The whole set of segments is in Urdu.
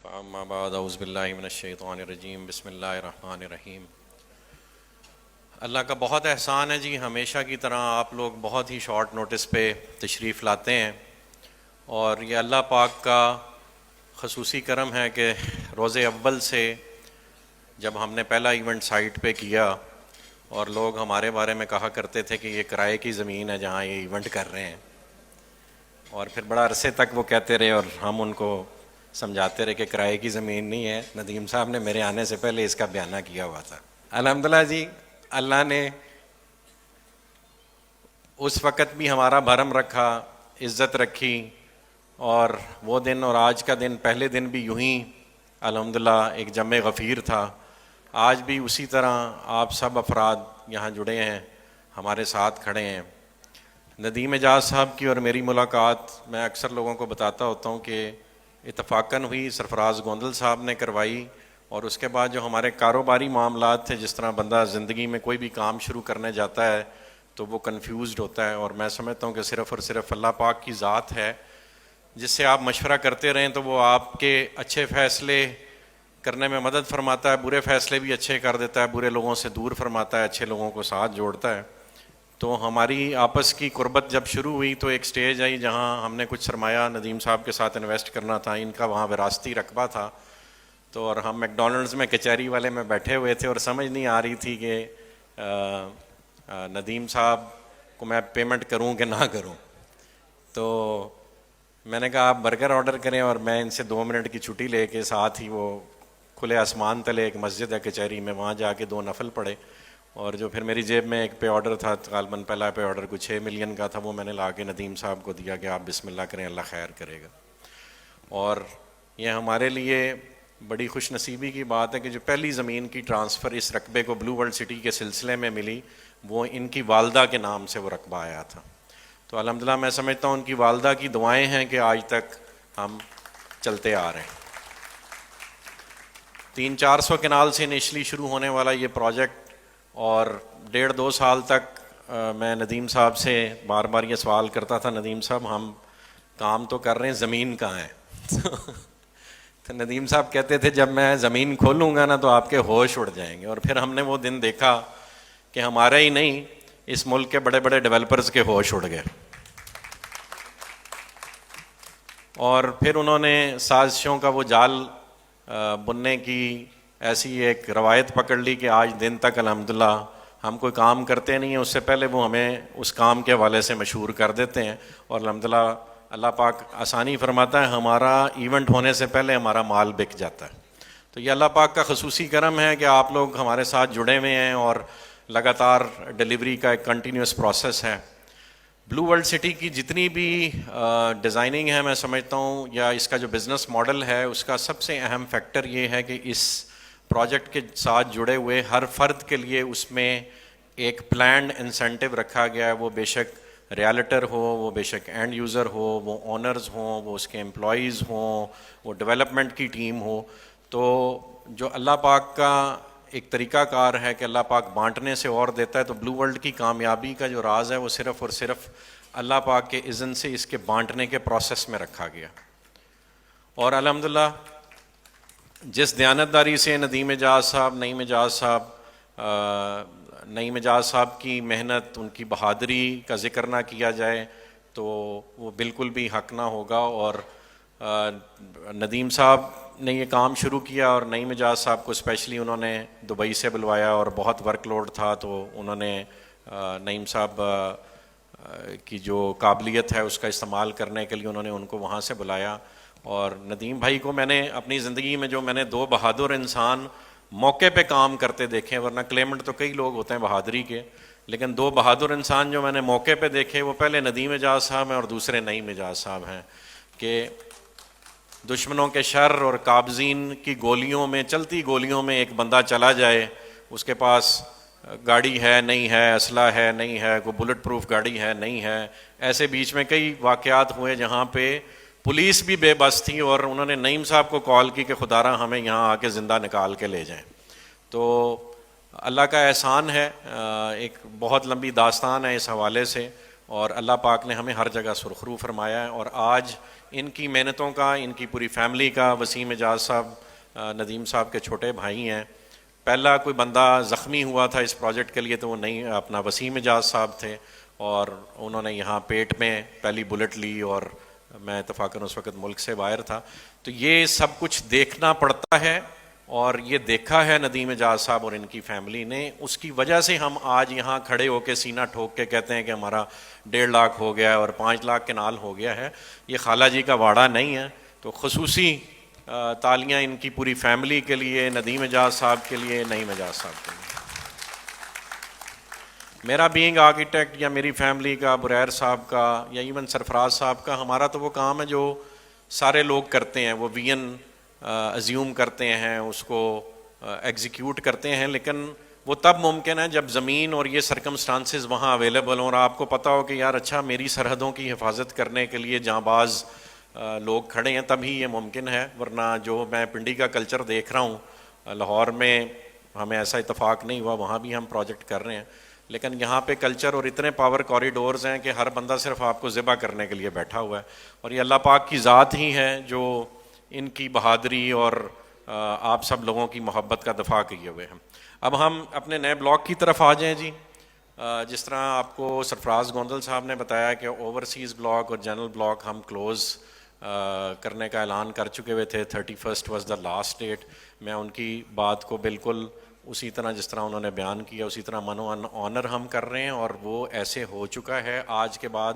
اما بعد اعوذ باللہ من الشیطان الرجیم بسم اللہ الرحمن الرحیم۔ اللہ کا بہت احسان ہے جی، ہمیشہ کی طرح آپ لوگ بہت ہی شارٹ نوٹس پہ تشریف لاتے ہیں، اور یہ اللہ پاک کا خصوصی کرم ہے کہ روز اول سے جب ہم نے پہلا ایونٹ سائٹ پہ کیا اور لوگ ہمارے بارے میں کہا کرتے تھے کہ یہ کرائے کی زمین ہے جہاں یہ ایونٹ کر رہے ہیں، اور پھر بڑا عرصے تک وہ کہتے رہے اور ہم ان کو سمجھاتے رہے کہ کرائے کی زمین نہیں ہے، ندیم صاحب نے میرے آنے سے پہلے اس کا بیانہ کیا ہوا تھا۔ الحمدللہ جی، اللہ نے اس وقت بھی ہمارا بھرم رکھا، عزت رکھی، اور وہ دن اور آج کا دن، پہلے دن بھی یوں ہی الحمدللہ ایک جمع غفیر تھا، آج بھی اسی طرح آپ سب افراد یہاں جڑے ہیں، ہمارے ساتھ کھڑے ہیں۔ ندیم اعجاز صاحب کی اور میری ملاقات میں اکثر لوگوں کو بتاتا ہوتا ہوں کہ اتفاقاً ہوئی، سرفراز گوندل صاحب نے کروائی، اور اس کے بعد جو ہمارے کاروباری معاملات تھے، جس طرح بندہ زندگی میں کوئی بھی کام شروع کرنے جاتا ہے تو وہ کنفیوزڈ ہوتا ہے، اور میں سمجھتا ہوں کہ صرف اور صرف اللہ پاک کی ذات ہے جس سے آپ مشورہ کرتے رہیں تو وہ آپ کے اچھے فیصلے کرنے میں مدد فرماتا ہے، برے فیصلے بھی اچھے کر دیتا ہے، برے لوگوں سے دور فرماتا ہے، اچھے لوگوں کو ساتھ جوڑتا ہے۔ تو ہماری آپس کی قربت جب شروع ہوئی تو ایک سٹیج آئی جہاں ہم نے کچھ سرمایہ ندیم صاحب کے ساتھ انویسٹ کرنا تھا، ان کا وہاں وراثتی رقبہ تھا، تو اور ہم میک ڈونلڈز میں کچہری والے میں بیٹھے ہوئے تھے اور سمجھ نہیں آ رہی تھی کہ ندیم صاحب کو میں پیمنٹ کروں کہ نہ کروں۔ تو میں نے کہا آپ برگر آرڈر کریں اور میں ان سے 2 منٹ کی چھٹی لے کے ساتھ ہی وہ کھلے آسمان تلے ایک مسجد ہے کچہری میں، وہاں جا کے 2 نفل پڑھے، اور جو پھر میری جیب میں ایک پے آرڈر تھا، غالباً پہلا پے آرڈر کچھ 6 ملین کا تھا، وہ میں نے لا کے ندیم صاحب کو دیا کہ آپ بسم اللہ کریں، اللہ خیر کرے گا۔ اور یہ ہمارے لیے بڑی خوش نصیبی کی بات ہے کہ جو پہلی زمین کی ٹرانسفر اس رقبے کو بلو ورلڈ سٹی کے سلسلے میں ملی، وہ ان کی والدہ کے نام سے وہ رقبہ آیا تھا۔ تو الحمدللہ میں سمجھتا ہوں ان کی والدہ کی دعائیں ہیں کہ آج تک ہم چلتے آ رہے ہیں۔ 300-400 کنال سے انیشلی شروع ہونے والا یہ پروجیکٹ، اور 1.5-2 سال تک میں ندیم صاحب سے بار بار یہ سوال کرتا تھا، ندیم صاحب ہم کام تو کر رہے ہیں، زمین کہاں ہے؟ تو ندیم صاحب کہتے تھے جب میں زمین کھولوں گا نا تو آپ کے ہوش اڑ جائیں گے، اور پھر ہم نے وہ دن دیکھا کہ ہمارا ہی نہیں، اس ملک کے بڑے بڑے ڈیولپرز کے ہوش اڑ گئے، اور پھر انہوں نے سازشوں کا وہ جال بننے کی ایسی ایک روایت پکڑ لی کہ آج دن تک الحمدللہ ہم کوئی کام کرتے نہیں ہیں، اس سے پہلے وہ ہمیں اس کام کے حوالے سے مشہور کر دیتے ہیں، اور الحمدللہ اللہ پاک آسانی فرماتا ہے، ہمارا ایونٹ ہونے سے پہلے ہمارا مال بک جاتا ہے۔ تو یہ اللہ پاک کا خصوصی کرم ہے کہ آپ لوگ ہمارے ساتھ جڑے ہوئے ہیں، اور لگاتار ڈیلیوری کا ایک کنٹینیوس پروسیس ہے۔ بلو ورلڈ سٹی کی جتنی بھی ڈیزائننگ ہے، میں سمجھتا ہوں، یا اس کا جو بزنس ماڈل ہے، اس کا سب سے اہم فیکٹر یہ ہے کہ اس پروجیکٹ کے ساتھ جڑے ہوئے ہر فرد کے لیے اس میں ایک پلانڈ انسینٹیو رکھا گیا ہے، وہ بے شک ریالٹر ہو، وہ بے شک اینڈ یوزر ہو، وہ اونرز ہوں، وہ اس کے امپلائیز ہوں، وہ ڈیولپمنٹ کی ٹیم ہو۔ تو جو اللہ پاک کا ایک طریقہ کار ہے کہ اللہ پاک بانٹنے سے اور دیتا ہے، تو بلو ورلڈ کی کامیابی کا جو راز ہے وہ صرف اور صرف اللہ پاک کے اذن سے اس کے بانٹنے کے پروسیس میں رکھا گیا، اور الحمدللہ جس دیانتداری سے ندیم اعجاز صاحب، نعیم اعجاز صاحب کی محنت، ان کی بہادری کا ذکر نہ کیا جائے تو وہ بالکل بھی حق نہ ہوگا، اور ندیم صاحب نے یہ کام شروع کیا، اور نعیم اعجاز صاحب کو اسپیشلی انہوں نے دبئی سے بلوایا، اور بہت ورک لوڈ تھا، تو انہوں نے نعیم صاحب کی جو قابلیت ہے اس کا استعمال کرنے کے لیے انہوں نے ان کو وہاں سے بلایا۔ اور ندیم بھائی کو میں نے اپنی زندگی میں میں نے 2 بہادر انسان موقع پہ کام کرتے دیکھے، ورنہ کلیمنٹ تو کئی لوگ ہوتے ہیں بہادری کے، لیکن 2 بہادر انسان جو میں نے موقع پہ دیکھے، وہ پہلے ندیم اعجاز صاحب ہیں اور دوسرے نعیم اعجاز صاحب ہیں، کہ دشمنوں کے شر اور قابضین کی گولیوں میں، چلتی گولیوں میں ایک بندہ چلا جائے، اس کے پاس گاڑی ہے نہیں ہے، اسلحہ ہے نہیں ہے، کوئی بلٹ پروف گاڑی ہے نہیں ہے، ایسے بیچ میں کئی واقعات ہوئے جہاں پہ پولیس بھی بے بس تھی، اور انہوں نے نعیم صاحب کو کال کی کہ خدا را ہمیں یہاں آ کے زندہ نکال کے لے جائیں۔ تو اللہ کا احسان ہے، ایک بہت لمبی داستان ہے اس حوالے سے، اور اللہ پاک نے ہمیں ہر جگہ سرخرو فرمایا ہے، اور آج ان کی محنتوں کا، ان کی پوری فیملی کا، وسیم اعجاز صاحب ندیم صاحب کے چھوٹے بھائی ہیں، پہلا کوئی بندہ زخمی ہوا تھا اس پروجیکٹ کے لیے تو وہ نہیں اپنا وسیم اعجاز صاحب تھے، اور انہوں نے یہاں پیٹ میں پہلی بلٹ لی، اور میں اتفاقاً اس وقت ملک سے باہر تھا، تو یہ سب کچھ دیکھنا پڑتا ہے، اور یہ دیکھا ہے ندیم اعجاز صاحب اور ان کی فیملی نے، اس کی وجہ سے ہم آج یہاں کھڑے ہو کے سینہ ٹھوک کے کہتے ہیں کہ ہمارا 1.5 لاکھ ہو گیا ہے اور 5 لاکھ کنال ہو گیا ہے، یہ خالہ جی کا واڑہ نہیں ہے۔ تو خصوصی تالیاں ان کی پوری فیملی کے لیے، ندیم اعجاز صاحب کے لیے، نعیم اعجاز صاحب کے لیے۔ میرا بینگ آرکیٹیکٹ یا میری فیملی کا، بریر صاحب کا یا ایون سرفراز صاحب کا، ہمارا تو وہ کام ہے جو سارے لوگ کرتے ہیں، وہ وین ازیوم کرتے ہیں، اس کو ایگزیکیوٹ کرتے ہیں، لیکن وہ تب ممکن ہے جب زمین اور یہ سرکمسٹانسز وہاں اویلیبل ہوں، اور آپ کو پتہ ہو کہ یار اچھا میری سرحدوں کی حفاظت کرنے کے لیے جاں باز لوگ کھڑے ہیں، تبھی یہ ممکن ہے، ورنہ جو میں پنڈی کا کلچر دیکھ رہا ہوں، لاہور میں ہمیں ایسا اتفاق نہیں ہوا، وہاں بھی ہم پروجیکٹ کر رہے ہیں، لیکن یہاں پہ کلچر اور اتنے پاور کوریڈورز ہیں کہ ہر بندہ صرف آپ کو ذبح کرنے کے لیے بیٹھا ہوا ہے، اور یہ اللہ پاک کی ذات ہی ہے جو ان کی بہادری اور آپ سب لوگوں کی محبت کا دفاع کیے ہوئے ہیں۔ اب ہم اپنے نئے بلاک کی طرف آ جائیں جی۔ جس طرح آپ کو سرفراز گوندل صاحب نے بتایا کہ اوورسیز بلاک اور جنرل بلاک ہم کلوز کرنے کا اعلان کر چکے ہوئے تھے، 31 واز دا لاسٹ ڈیٹ۔ میں ان کی بات کو بالکل اسی طرح جس طرح انہوں نے بیان کیا اسی طرح منو آنر ہم کر رہے ہیں، اور وہ ایسے ہو چکا ہے۔ آج کے بعد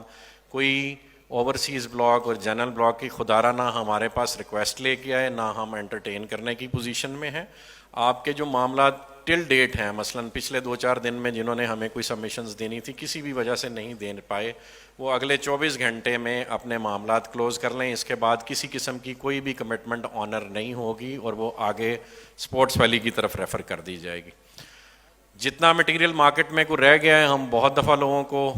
کوئی اوورسیز بلاک اور جنرل بلاک کی خدارہ نہ ہمارے پاس ریکویسٹ لے کے آئے، نہ ہم انٹرٹین کرنے کی پوزیشن میں ہیں۔ آپ کے جو معاملات ٹل ڈیٹ ہیں، مثلاً پچھلے 2-4 دن میں جنہوں نے ہمیں کوئی سبمیشنز دینی تھی، کسی بھی وجہ سے نہیں دے پائے، وہ اگلے 24 گھنٹے میں اپنے معاملات کلوز کر لیں۔ اس کے بعد کسی قسم کی کوئی بھی کمٹمنٹ آنر نہیں ہوگی، اور وہ آگے سپورٹس ویلی کی طرف ریفر کر دی جائے گی۔ جتنا مٹیریل مارکیٹ میں کو رہ گیا ہے، ہم بہت دفعہ لوگوں کو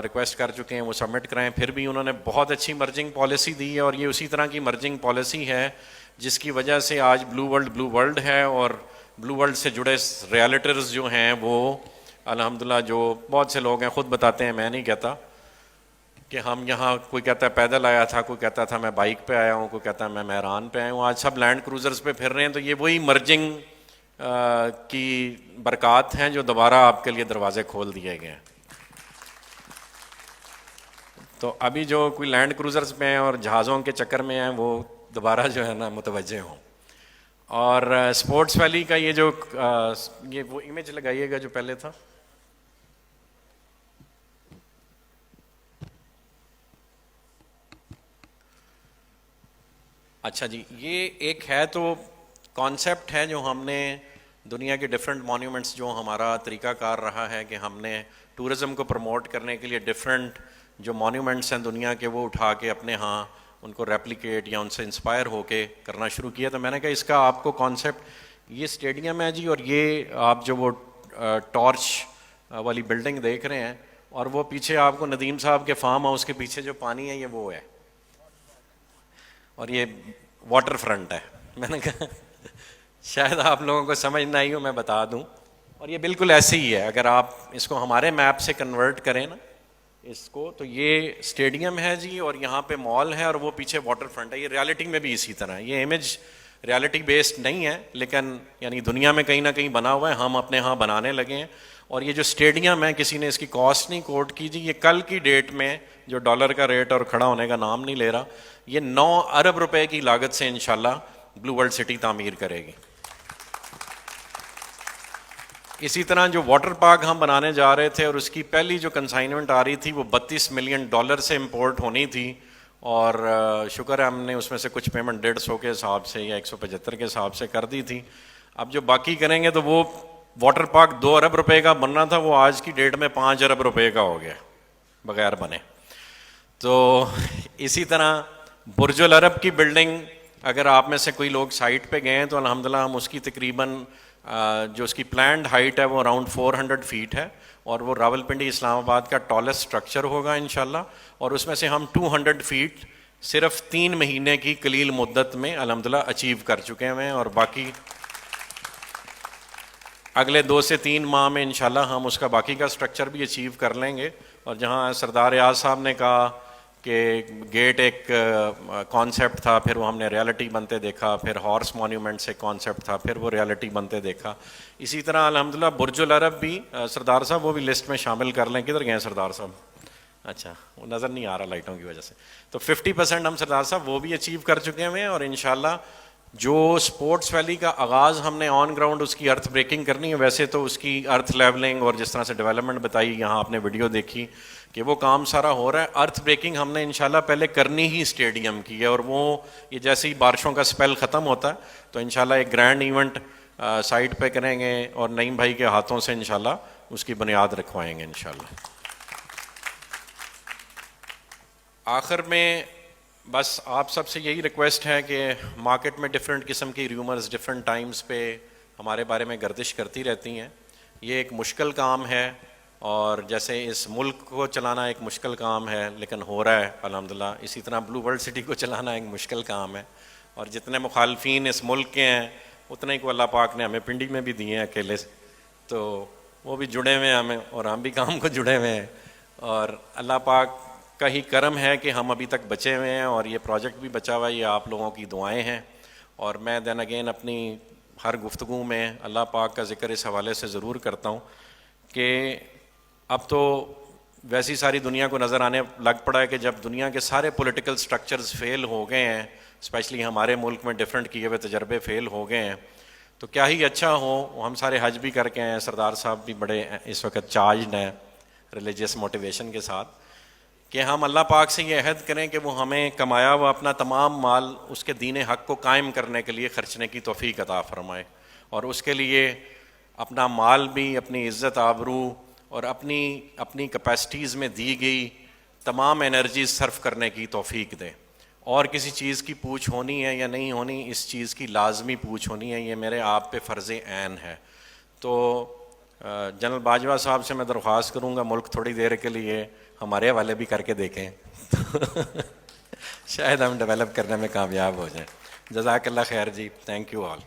ریکویسٹ کر چکے ہیں وہ سبمٹ کرائیں، پھر بھی انہوں نے بہت اچھی مرجنگ پالیسی دی ہے، اور یہ اسی طرح کی مرجنگ پالیسی ہے جس کی وجہ سے آج بلو ورلڈ ہے، اور بلو ورلڈ سے جڑے ریالٹرز جو ہیں وہ الحمدللہ، جو بہت سے لوگ ہیں خود بتاتے ہیں، میں نہیں کہتا، کہ ہم یہاں کوئی کہتا ہے پیدل آیا تھا، کوئی کہتا تھا میں بائک پہ آیا ہوں، کوئی کہتا ہے میں مہران پہ آیا ہوں، آج سب لینڈ کروزرز پہ پھر رہے ہیں۔ تو یہ وہی مرجنگ کی برکات ہیں جو دوبارہ آپ کے لیے دروازے کھول دیے گئے ہیں۔ تو ابھی جو کوئی لینڈ کروزرز میں ہیں اور جہازوں کے چکر میں ہیں، وہ دوبارہ جو ہے نا متوجہ ہوں۔ اور سپورٹس ویلی کا یہ جو یہ وہ امیج لگائیے گا جو پہلے تھا، اچھا جی، یہ ایک ہے تو کانسیپٹ ہے جو ہم نے دنیا کے ڈفرینٹ مونیومنٹس، جو ہمارا طریقہ کار رہا ہے کہ ہم نے ٹورزم کو پروموٹ کرنے کے لیے ڈفرینٹ جو مونیومنٹس ہیں دنیا کے، وہ اٹھا کے اپنے ہاں ان کو ریپلیکیٹ یا ان سے انسپائر ہو کے کرنا شروع کیا۔ تو میں نے کہا اس کا آپ کو کانسیپٹ، یہ اسٹیڈیم ہے جی، اور یہ آپ جو وہ ٹارچ والی بلڈنگ دیکھ رہے ہیں، اور وہ پیچھے آپ کو ندیم صاحب کے فارم ہاؤس کے پیچھے جو پانی ہے یہ وہ ہے، اور یہ واٹر فرنٹ ہے۔ میں نے کہا شاید آپ لوگوں کو سمجھ نہ آئی ہو، میں بتا دوں، اور یہ بالکل ایسے ہی ہے۔ اگر آپ اس کو ہمارے میپ سے کنورٹ کریں نا اس کو، تو یہ اسٹیڈیم ہے جی، اور یہاں پہ مال ہے، اور وہ پیچھے واٹر فرنٹ ہے۔ یہ ریالٹی میں بھی اسی طرح، یہ امیج ریالٹی بیسڈ نہیں ہے، لیکن یعنی دنیا میں کہیں نہ کہیں بنا ہوا ہے، ہم اپنے ہاں بنانے لگے ہیں۔ اور یہ جو اسٹیڈیم ہے، کسی نے اس کی کاسٹ نہیں کوٹ کی جی، یہ کل کی ڈیٹ میں جو ڈالر کا ریٹ اور کھڑا ہونے کا نام نہیں لے رہا، یہ 9 ارب روپے کی لاگت سے انشاءاللہ بلو ورلڈ سٹی تعمیر کرے گی۔ اسی طرح جو واٹر پارک ہم بنانے جا رہے تھے، اور اس کی پہلی جو کنسائنمنٹ آ رہی تھی وہ $32 ملین سے امپورٹ ہونی تھی، اور شکر ہے ہم نے اس میں سے کچھ پیمنٹ 150 کے حساب سے یا 175 کے حساب سے کر دی تھی۔ اب جو باقی کریں گے تو وہ واٹر پارک 2 ارب روپے کا بننا تھا، وہ آج کی ڈیٹ میں 5 ارب روپے کا ہو گیا بغیر بنے۔ تو اسی طرح برج العرب کی بلڈنگ، اگر آپ میں سے کوئی لوگ سائٹ پہ گئے ہیں تو الحمدللہ ہم اس کی تقریباً جو اس کی پلانڈ ہائٹ ہے وہ اراؤنڈ 400 فیٹ ہے، اور وہ راولپنڈی اسلام آباد کا ٹالسٹ اسٹرکچر ہوگا انشاءاللہ، اور اس میں سے ہم 200 فیٹ صرف 3 مہینے کی قلیل مدت میں الحمدللہ اچیو کر چکے ہیں، اور باقی اگلے 2 سے 3 ماہ میں انشاءاللہ ہم اس کا باقی کا سٹرکچر بھی اچیو کر لیں گے. اور جہاں سردار ریاض صاحب نے کہا کہ گیٹ ایک کانسیپٹ تھا, پھر وہ ہم نے ریالٹی بنتے دیکھا, پھر ہارس مونیومنٹ سے کانسیپٹ تھا, پھر وہ ریالٹی بنتے دیکھا. اسی طرح الحمدللہ برج العرب بھی سردار صاحب وہ بھی لسٹ میں شامل کر لیں. کدھر گئے ہیں سردار صاحب؟ اچھا, وہ نظر نہیں آ رہا لائٹوں کی وجہ سے. تو 50% ہم سردار صاحب وہ بھی اچیو کر چکے ہیں. اور انشاءاللہ جو اسپورٹس ویلی کا آغاز ہم نے آن گراؤنڈ اس کی ارتھ بریکنگ کرنی ہے, ویسے تو اس کی ارتھ لیولنگ اور جس طرح سے ڈیولپمنٹ بتائی یہاں آپ نے ویڈیو دیکھی کہ وہ کام سارا ہو رہا ہے. ارتھ بریکنگ ہم نے انشاءاللہ پہلے کرنی ہی اسٹیڈیم کی ہے, اور وہ یہ جیسے ہی بارشوں کا سپیل ختم ہوتا ہے تو انشاءاللہ ایک گرینڈ ایونٹ سائٹ پہ کریں گے, اور نعیم بھائی کے ہاتھوں سے انشاءاللہ اس کی بنیاد رکھوائیں گے انشاءاللہ. آخر میں بس آپ سب سے یہی ریکویسٹ ہے کہ مارکیٹ میں ڈفرینٹ قسم کی ریومرز ڈفرینٹ ٹائمز پہ ہمارے بارے میں گردش کرتی رہتی ہیں. یہ ایک مشکل کام ہے, اور جیسے اس ملک کو چلانا ایک مشکل کام ہے لیکن ہو رہا ہے الحمدللہ, اسی طرح بلو ورلڈ سٹی کو چلانا ایک مشکل کام ہے. اور جتنے مخالفین اس ملک کے ہیں اتنے کو اللہ پاک نے ہمیں پنڈی میں بھی دیے ہیں اکیلے سے, تو وہ بھی جڑے ہوئے ہیں ہمیں, اور ہم بھی کام کو جڑے ہوئے ہیں. اور اللہ پاک کا ہی کرم ہے کہ ہم ابھی تک بچے ہوئے ہیں, اور یہ پروجیکٹ بھی بچا ہوا ہے, یہ آپ لوگوں کی دعائیں ہیں. اور میں دین اگین اپنی ہر گفتگو میں اللہ پاک کا ذکر اس حوالے سے ضرور کرتا ہوں کہ اب تو ویسی ساری دنیا کو نظر آنے لگ پڑا ہے کہ جب دنیا کے سارے پولیٹیکل سٹرکچرز فیل ہو گئے ہیں, اسپیشلی ہمارے ملک میں ڈفرینٹ کیے ہوئے تجربے فیل ہو گئے ہیں, تو کیا ہی اچھا ہو. ہم سارے حج بھی کر کے ہیں, سردار صاحب بھی بڑے اس وقت چارجڈ ہیں ریلیجیس موٹیویشن کے ساتھ, کہ ہم اللہ پاک سے یہ عہد کریں کہ وہ ہمیں کمایا ہوا اپنا تمام مال اس کے دین حق کو قائم کرنے کے لیے خرچنے کی توفیق عطا فرمائے, اور اس کے لیے اپنا مال بھی, اپنی عزت آبرو اور اپنی کیپیسٹیز میں دی گئی تمام انرجیز صرف کرنے کی توفیق دے. اور کسی چیز کی پوچھ ہونی ہے یا نہیں ہونی, اس چیز کی لازمی پوچھ ہونی ہے, یہ میرے آپ پہ فرض عین ہے. تو جنرل باجوہ صاحب سے میں درخواست کروں گا ملک تھوڑی دیر کے لیے ہمارے حوالے بھی کر کے دیکھیں شاید ہم ڈیولپ کرنے میں کامیاب ہو جائیں. جزاک اللہ خیر جی, تھینک یو آل.